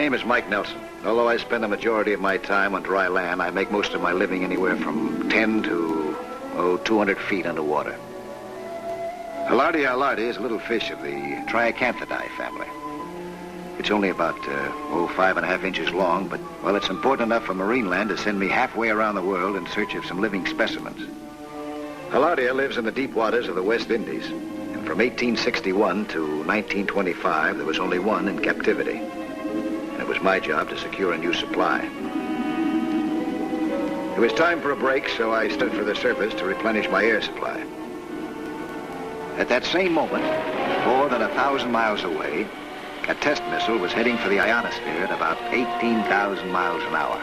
name is Mike Nelson. Although I spend the majority of my time on dry land, I make most of my living anywhere from 10 to, 200 feet underwater. Alardi alardi is a little fish of the Triacanthidae family. It's only about, 5.5 inches long, but, well, it's important enough for marine land to send me halfway around the world in search of some living specimens. Alardia lives in the deep waters of the West Indies, and from 1861 to 1925, there was only one in captivity. And it was my job to secure a new supply. It was time for a break, so I stood for the surface to replenish my air supply. At that same moment, more than 1,000 miles away, a test missile was heading for the ionosphere at about 18,000 miles an hour.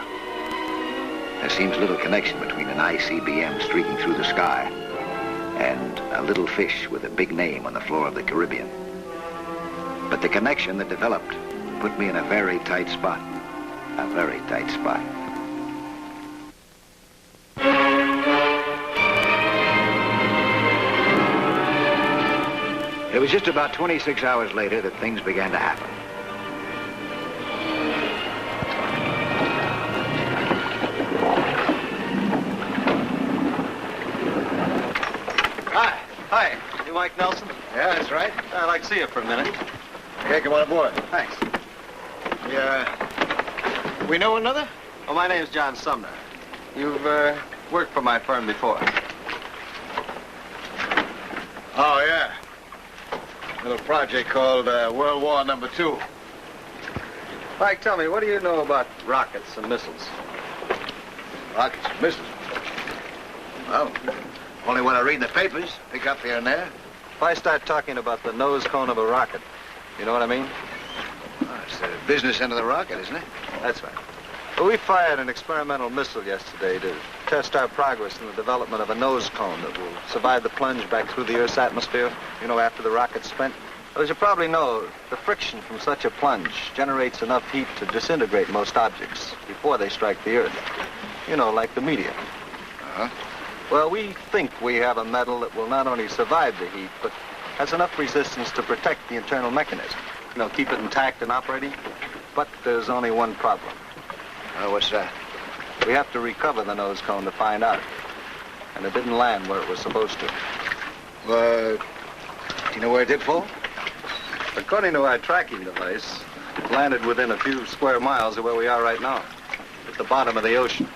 There seems little connection between an ICBM streaking through the sky and a little fish with a big name on the floor of the Caribbean. But the connection that developed put me in a very tight spot. A very tight spot. It was just about 26 hours later that things began to happen. Hi. You Mike Nelson? Yeah, that's right. I'd like to see you for a minute. Okay, come on aboard. Thanks. We know one another? Well, my name's John Sumner. You've worked for my firm before. Oh, yeah. A little project called World War Number 2. Mike, tell me, what do you know about rockets and missiles? Rockets and missiles. Well, only what I read in the papers, pick up here and there. If I start talking about the nose cone of a rocket, you know what I mean? Oh, it's the business end of the rocket, isn't it? That's right. Well, we fired an experimental missile yesterday to test our progress in the development of a nose cone that will survive the plunge back through the Earth's atmosphere, after the rocket's spent. Well, as you probably know, the friction from such a plunge generates enough heat to disintegrate most objects before they strike the Earth. Like the meteor. Uh-huh. Well, we think we have a metal that will not only survive the heat, but has enough resistance to protect the internal mechanism. Keep it intact and operating. But there's only one problem. What's that? We have to recover the nose cone to find out. And it didn't land where it was supposed to. Do you know where it did fall? According to our tracking device, it landed within a few square miles of where we are right now, at the bottom of the ocean.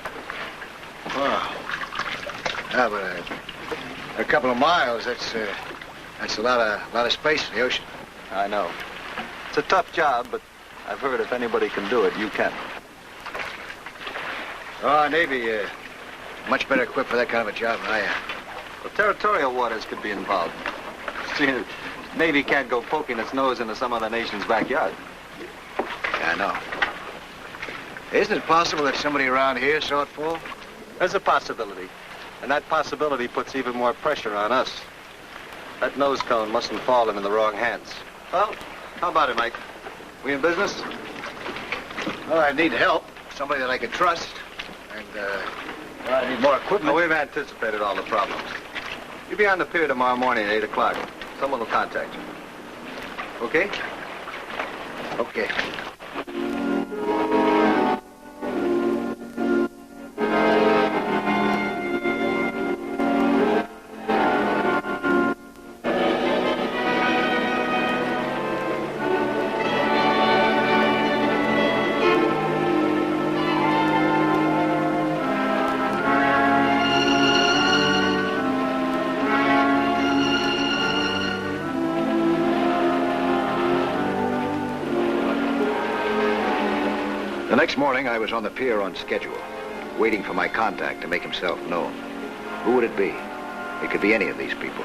Oh. Yeah, but a couple of miles, that's a lot of space in the ocean. I know. It's a tough job, but I've heard if anybody can do it, you can. Oh, our Navy, much better equipped for that kind of a job than I am. Well, territorial waters could be involved. See, the Navy can't go poking its nose into some other nation's backyard. Yeah, I know. Isn't it possible that somebody around here saw it fall? There's a possibility. And that possibility puts even more pressure on us. That nose cone mustn't fall into the wrong hands. Well, how about it, Mike? We in business? Well, I need help. Somebody that I can trust. And, I need more equipment. Well, we've anticipated all the problems. You'll be on the pier tomorrow morning at 8 o'clock. Someone will contact you. Okay? Okay. The next morning, I was on the pier on schedule, waiting for my contact to make himself known. Who would it be? It could be any of these people.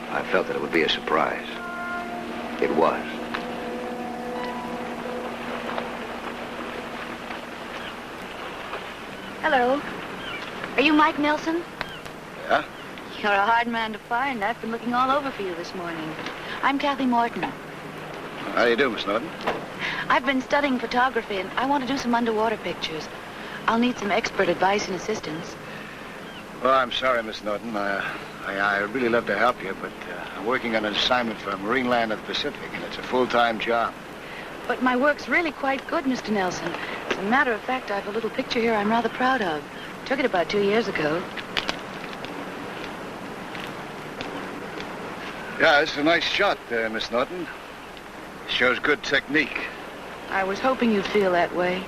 I felt that it would be a surprise. It was. Hello. Are you Mike Nelson? Yeah? You're a hard man to find. I've been looking all over for you this morning. I'm Kathy Morton. How do you do, Miss Norton? I've been studying photography, and I want to do some underwater pictures. I'll need some expert advice and assistance. Well, I'm sorry, Miss Norton. I'd really love to help you, but I'm working on an assignment for Marine Land of the Pacific, and it's a full-time job. But my work's really quite good, Mr. Nelson. As a matter of fact, I have a little picture here I'm rather proud of. Took it about 2 years ago. Yeah, it's a nice shot, Miss Norton. Shows good technique. I was hoping you'd feel that way.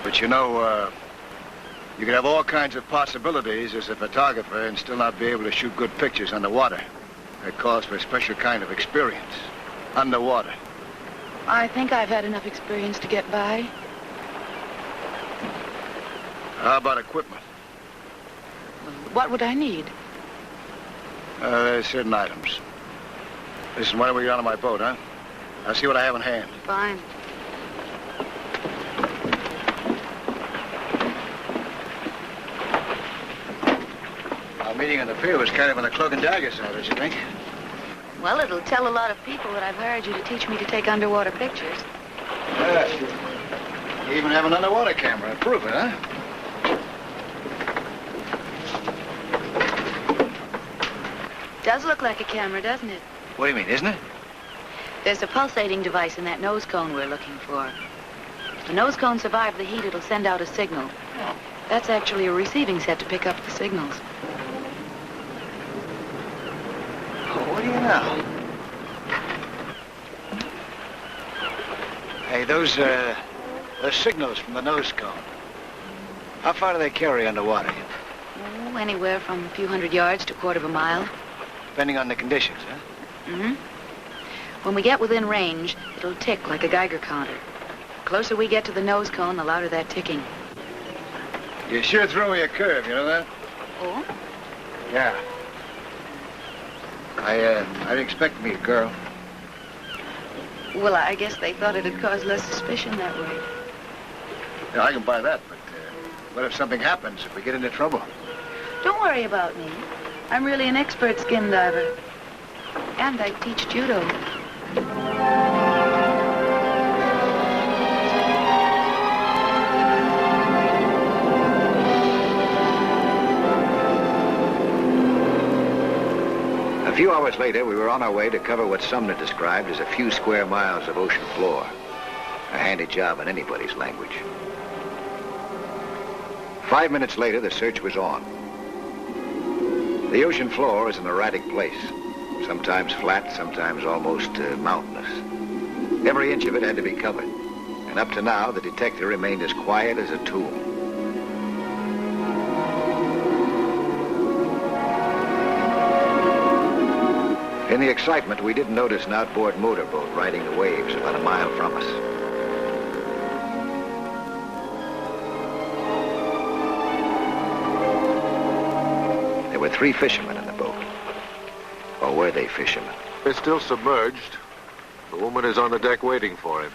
But you know, you could have all kinds of possibilities as a photographer and still not be able to shoot good pictures underwater. It calls for a special kind of experience. Underwater. I think I've had enough experience to get by. How about equipment? What would I need? There's certain items. Listen, why don't we get on my boat, huh? I'll see what I have in hand. Fine. Our meeting on the pier was kind of on a cloak and dagger side, don't you think? Well, it'll tell a lot of people that I've hired you to teach me to take underwater pictures. Yeah. You even have an underwater camera to prove it, huh? Does look like a camera, doesn't it? What do you mean, isn't it? There's a pulsating device in that nose cone we're looking for. If the nose cone survives the heat, it'll send out a signal. Oh. That's actually a receiving set to pick up the signals. Oh, what do you know? Hey, those signals from the nose cone. How far do they carry underwater? Oh, anywhere from a few hundred yards to a quarter of a mile. Depending on the conditions, huh? Mm-hmm. When we get within range, it'll tick like a Geiger counter. The closer we get to the nose cone, the louder that ticking. You sure throw me a curve, you know that? Oh? Yeah. I'd expect me a girl. Well, I guess they thought it'd cause less suspicion that way. Yeah, I can buy that, but what if something happens, if we get into trouble? Don't worry about me. I'm really an expert skin diver. And I teach judo. A few hours later, we were on our way to cover what Sumner described as a few square miles of ocean floor. A handy job in anybody's language. 5 minutes later, the search was on. The ocean floor is an erratic place. Sometimes flat, sometimes almost mountainous. Every inch of it had to be covered. And up to now, the detector remained as quiet as a tomb. In the excitement, we didn't notice an outboard motorboat riding the waves about a mile from us. There were 3 fishermen in the boat. Or were they fishermen? They're still submerged. The woman is on the deck waiting for him.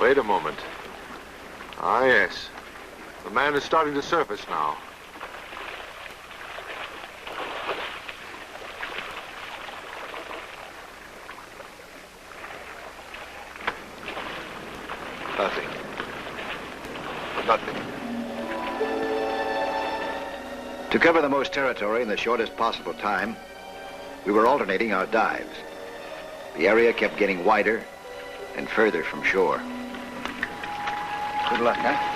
Wait a moment. Ah, yes. The man is starting to surface now. Nothing. Nothing. To cover the most territory in the shortest possible time, we were alternating our dives. The area kept getting wider and further from shore. Good luck, huh?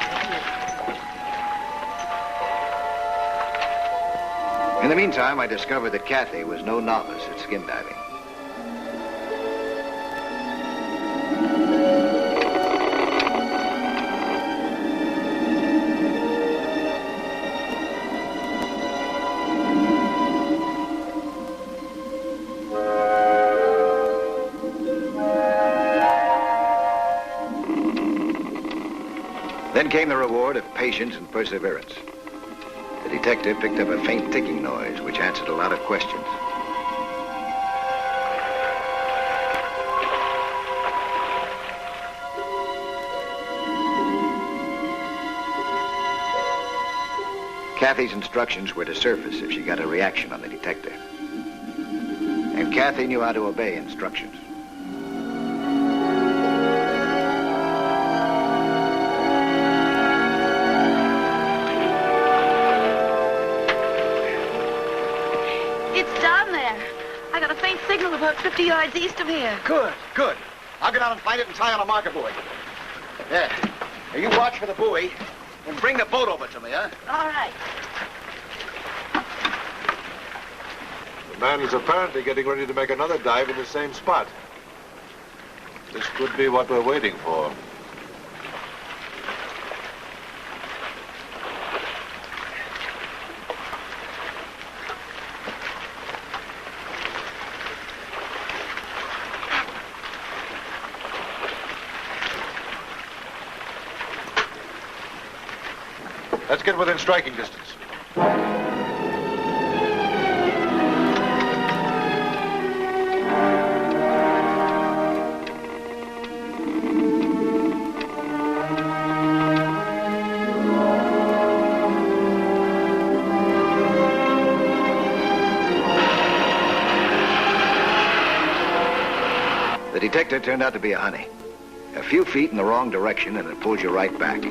In the meantime, I discovered that Kathy was no novice at skin diving. Then came the reward of patience and perseverance. The detective picked up a faint ticking noise, which answered a lot of questions. Kathy's instructions were to surface if she got a reaction on the detector. And Kathy knew how to obey instructions. It's done. still about 50 yards east of here. Good, good. I'll get out and find it and tie on a marker buoy. There. Now you watch for the buoy and bring the boat over to me, huh? All right. The man is apparently getting ready to make another dive in the same spot. This could be what we're waiting for. Let's get within striking distance. The detector turned out to be a honey. A few feet in the wrong direction and it pulls you right back.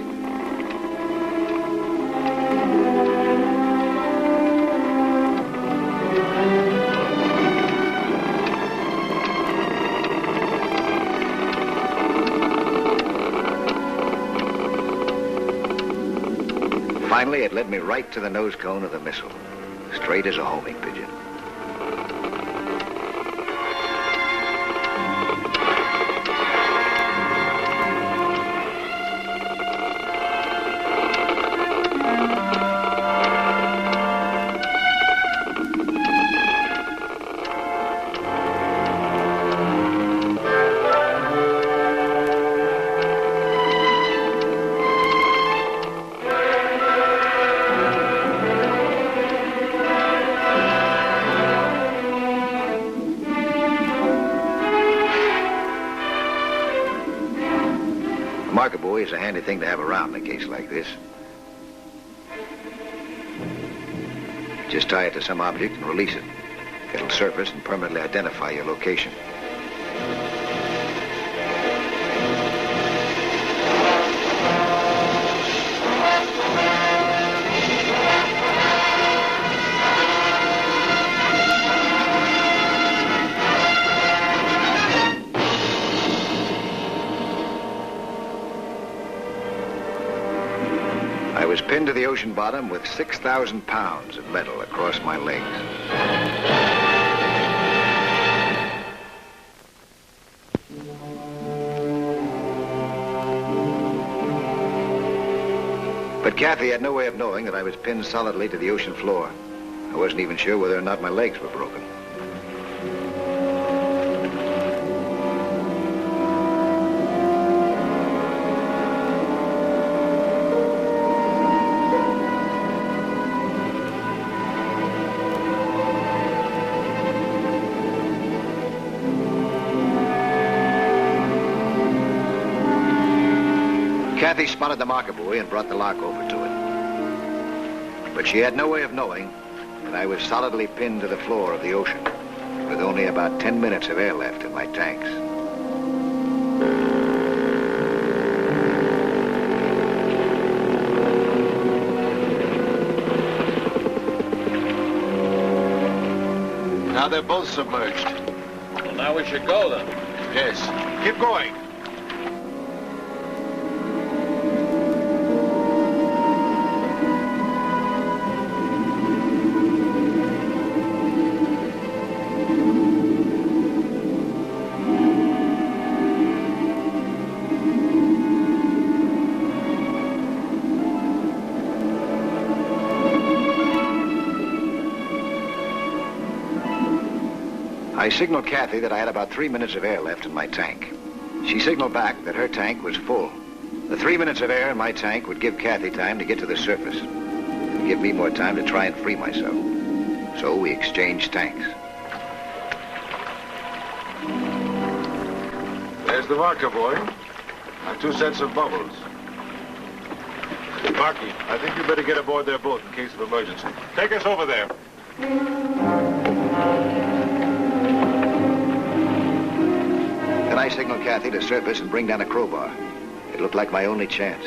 Finally, it led me right to the nose cone of the missile, straight as a homing pigeon. Marker buoy is a handy thing to have around in a case like this. Just tie it to some object and release it. It'll surface and permanently identify your location. I was pinned to the ocean bottom with 6,000 pounds of metal across my legs. But Kathy had no way of knowing that I was pinned solidly to the ocean floor. I wasn't even sure whether or not my legs were broken. Kathy spotted the marker buoy and brought the lock over to it. But she had no way of knowing that I was solidly pinned to the floor of the ocean with only about 10 minutes of air left in my tanks. Now they're both submerged. Well, now we should go then. Yes. Keep going. I signaled Kathy that I had about 3 minutes of air left in my tank. She signaled back that her tank was full. The 3 minutes of air in my tank would give Kathy time to get to the surface and give me more time to try and free myself. So we exchanged tanks. There's the marker buoy. And 2 sets of bubbles. Marky, I think you better get aboard their boat in case of emergency. Take us over there. Then I signaled Kathy to surface and bring down a crowbar. It looked like my only chance.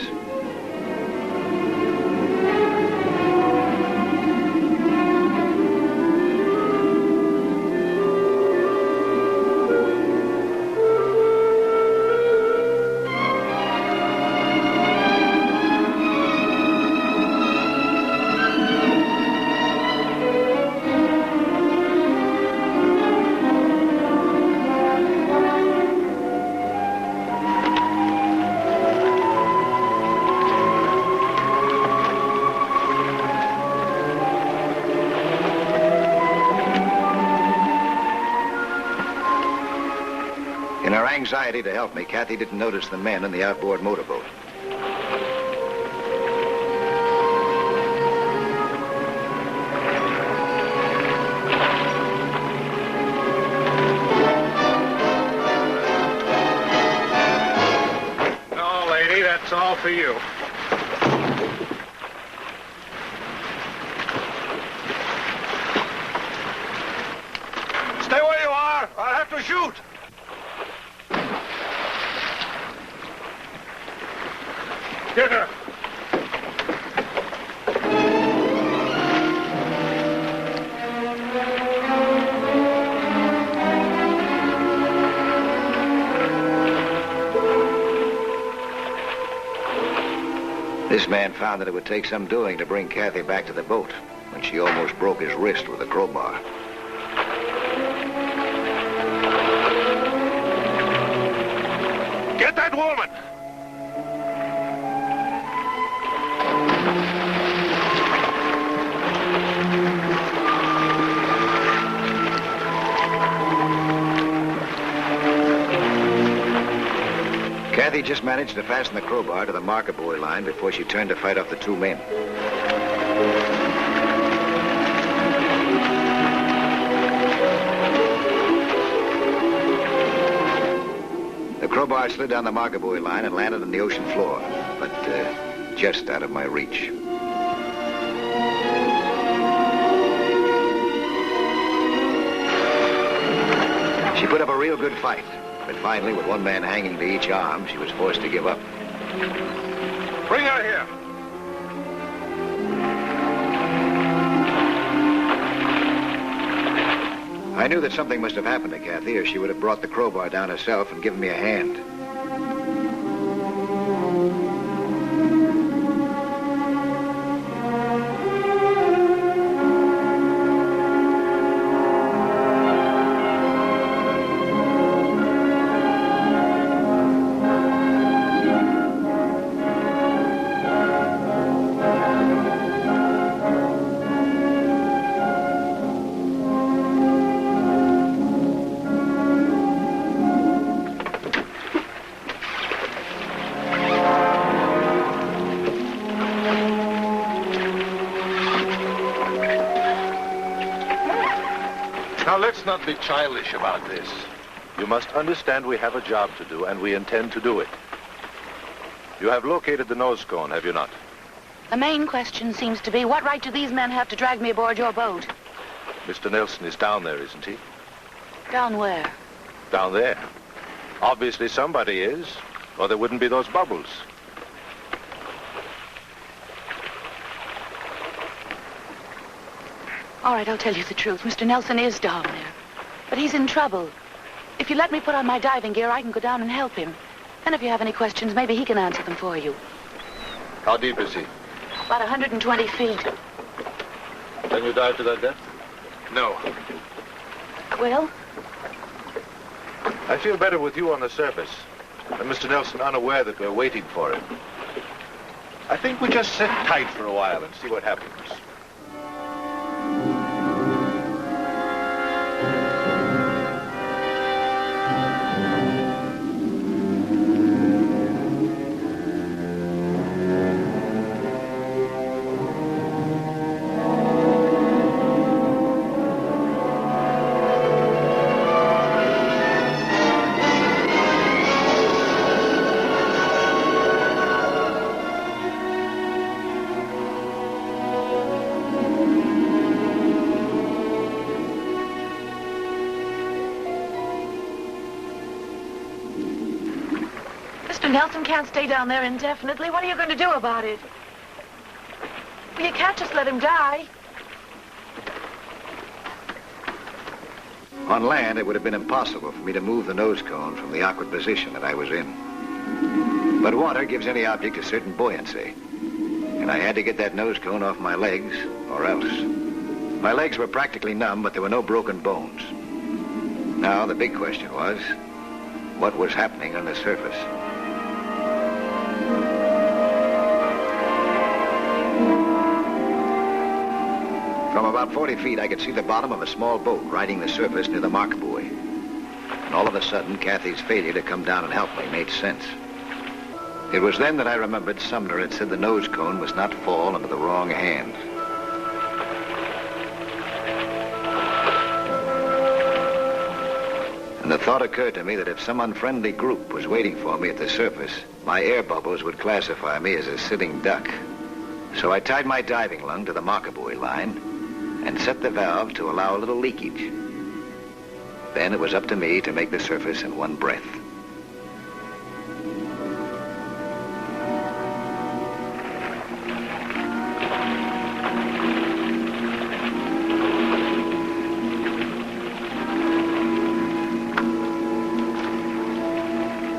In her anxiety to help me, Kathy didn't notice the men in the outboard motorboat. No, lady, that's all for you. Stay where you are. I'll have to shoot. Get her. This man found that it would take some doing to bring Kathy back to the boat when she almost broke his wrist with a crowbar. Get that woman. Kathy just managed to fasten the crowbar to the marker buoy line before she turned to fight off the two men. The crowbar slid down the marker buoy line and landed on the ocean floor, but just out of my reach. She put up a real good fight. But finally, with one man hanging to each arm, she was forced to give up. Bring her here. I knew that something must have happened to Kathy, or she would have brought the crowbar down herself and given me a hand. Now, let's not be childish about this. You must understand we have a job to do, and we intend to do it. You have located the nose cone, have you not? The main question seems to be, what right do these men have to drag me aboard your boat? Mr. Nelson is down there, isn't he? Down where? Down there. Obviously somebody is, or there wouldn't be those bubbles. All right, I'll tell you the truth. Mr. Nelson is down there. But he's in trouble. If you let me put on my diving gear, I can go down and help him. And if you have any questions, maybe he can answer them for you. How deep is he? About 120 feet. Can you dive to that depth? No. Well? I feel better with you on the surface, and Mr. Nelson unaware that we're waiting for him. I think we just sit tight for a while and see what happens. Mr. Nelson can't stay down there indefinitely. What are you going to do about it? Well, you can't just let him die. On land, it would have been impossible for me to move the nose cone from the awkward position that I was in. But water gives any object a certain buoyancy. And I had to get that nose cone off my legs, or else. My legs were practically numb, but there were no broken bones. Now, the big question was, what was happening on the surface? From about 40 feet, I could see the bottom of a small boat riding the surface near the marker buoy. And all of a sudden, Kathy's failure to come down and help me made sense. It was then that I remembered Sumner had said the nose cone must not fall into the wrong hands. And the thought occurred to me that if some unfriendly group was waiting for me at the surface, my air bubbles would classify me as a sitting duck. So I tied my diving lung to the marker buoy line and set the valve to allow a little leakage. Then it was up to me to make the surface in one breath.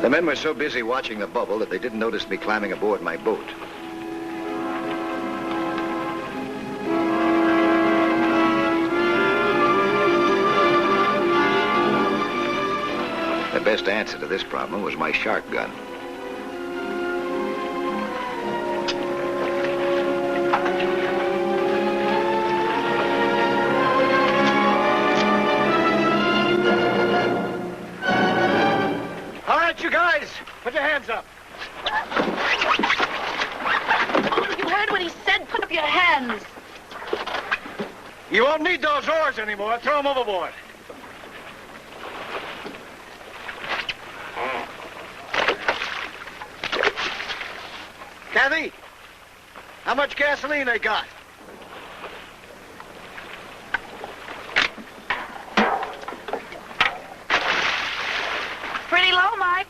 The men were so busy watching the bubble that they didn't notice me climbing aboard my boat. The best answer to this problem was my shark gun. You guys, put your hands up. You heard what he said. Put up your hands. You won't need those oars anymore. Throw them overboard. Kathy, how much gasoline they got? Pretty low, Mike.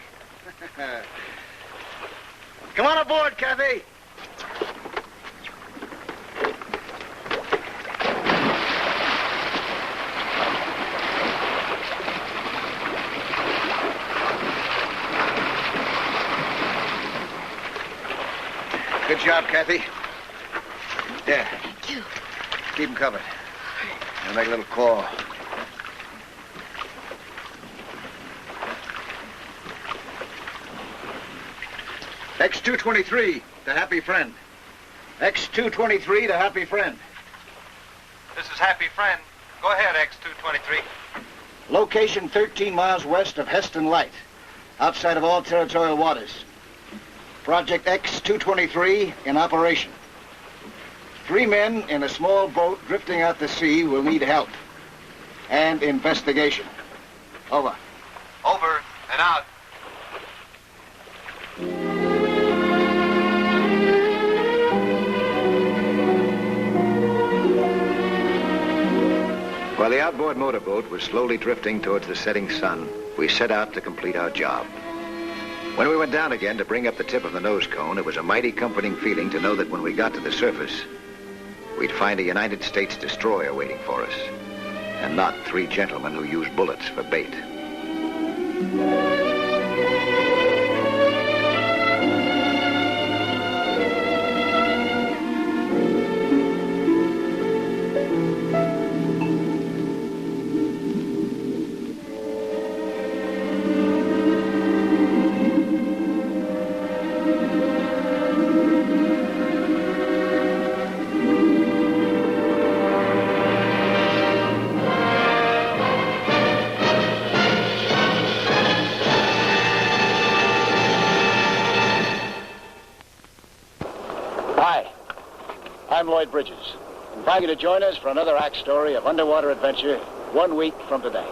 Come on aboard, Kathy. Good job, Kathy. There. Thank you. Keep them covered. I'll make a little call. X-223, the happy friend. X-223, the happy friend. This is Happy Friend. Go ahead, X-223. Location 13 miles west of Heston Light, outside of all territorial waters. Project X-223 in operation. 3 men in a small boat drifting out to sea will need help and investigation. Over. Over and out. While the outboard motorboat was slowly drifting towards the setting sun, we set out to complete our job. When we went down again to bring up the tip of the nose cone, it was a mighty comforting feeling to know that when we got to the surface, we'd find a United States destroyer waiting for us, and not 3 gentlemen who use bullets for bait. I'm Lloyd Bridges. Invite you to join us for another act story of underwater adventure 1 week from today.